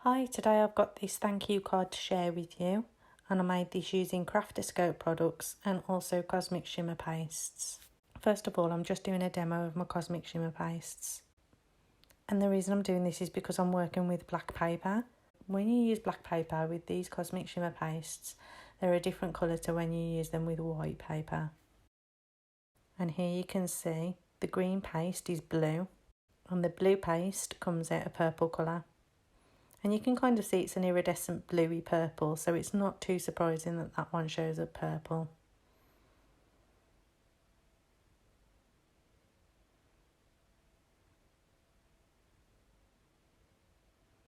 Hi, today I've got this thank you card to share with you, and I made this using Craftascope products and also Cosmic Shimmer pastes. First of all, I'm just doing a demo of my Cosmic Shimmer pastes. And the reason I'm doing this is because I'm working with black paper. When you use black paper with these Cosmic Shimmer pastes, they're a different colour to when you use them with white paper. And here you can see the green paste is blue, and the blue paste comes out a purple colour. And you can kind of see it's an iridescent bluey purple, so it's not too surprising that that one shows up purple.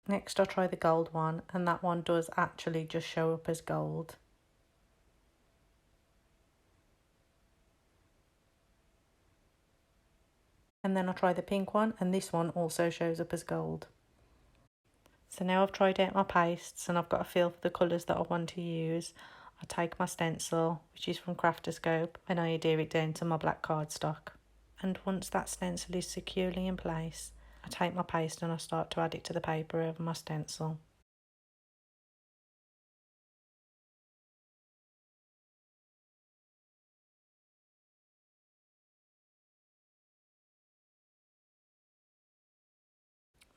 Next I'll try the gold one, and that one does actually just show up as gold. And then I'll try the pink one, and this one also shows up as gold. So now I've tried out my pastes and I've got a feel for the colours that I want to use. I take my stencil, which is from Craftascope, and I adhere it down to my black cardstock. And once that stencil is securely in place, I take my paste and I start to add it to the paper over my stencil.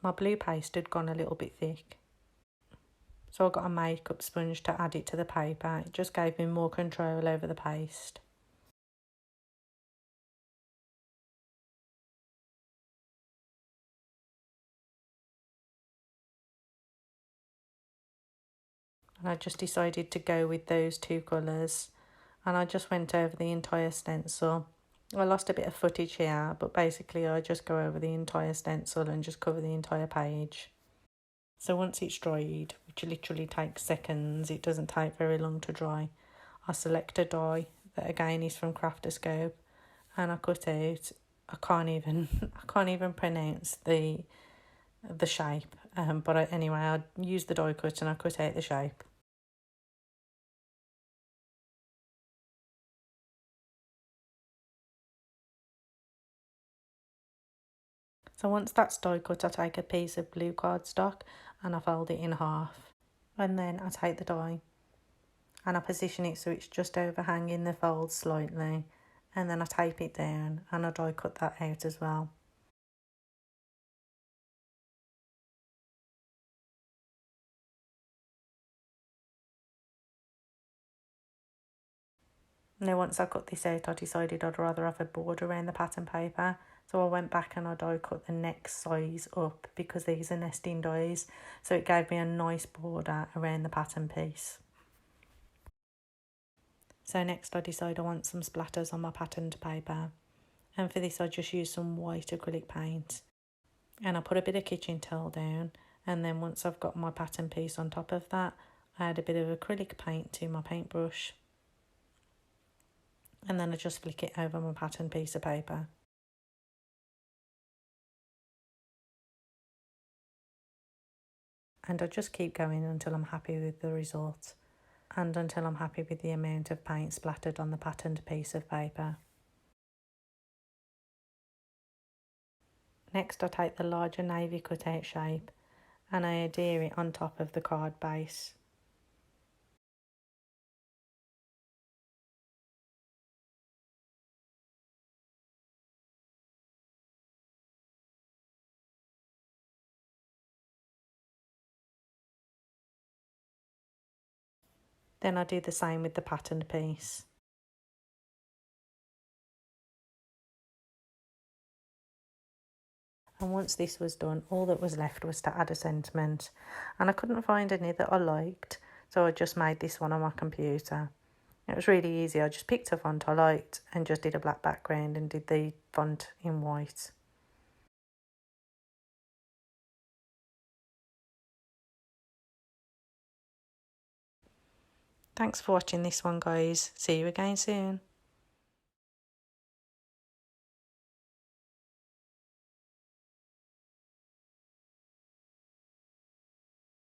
My blue paste had gone a little bit thick, so I got a makeup sponge to add it to the paper. It just gave me more control over the paste. And I just decided to go with those two colours, and I just went over the entire stencil. I lost a bit of footage here, but basically I just go over the entire stencil and just cover the entire page. So once it's dried, which literally takes seconds, it doesn't take very long to dry, I select a die that again is from Craftascope, and I cut out, I can't even pronounce the shape, but anyway, I used the die cut and I cut out the shape. So once that's die cut, I take a piece of blue cardstock and I fold it in half. And then I take the die and I position it so it's just overhanging the fold slightly. And then I tape it down and I die cut that out as well. Now once I cut this out, I decided I'd rather have a border around the pattern paper. So I went back and I die cut the next size up because these are nesting dies. So it gave me a nice border around the pattern piece. So next I decide I want some splatters on my patterned paper. And for this I just use some white acrylic paint. And I put a bit of kitchen towel down. And then once I've got my pattern piece on top of that, I add a bit of acrylic paint to my paintbrush. And then I just flick it over my pattern piece of paper. And I just keep going until I'm happy with the result, and until I'm happy with the amount of paint splattered on the patterned piece of paper. Next I take the larger navy cutout shape and I adhere it on top of the card base. Then I do the same with the patterned piece. And once this was done, all that was left was to add a sentiment. And I couldn't find any that I liked, so I just made this one on my computer. It was really easy. I just picked a font I liked and just did a black background and did the font in white. Thanks for watching this one, guys. See you again soon.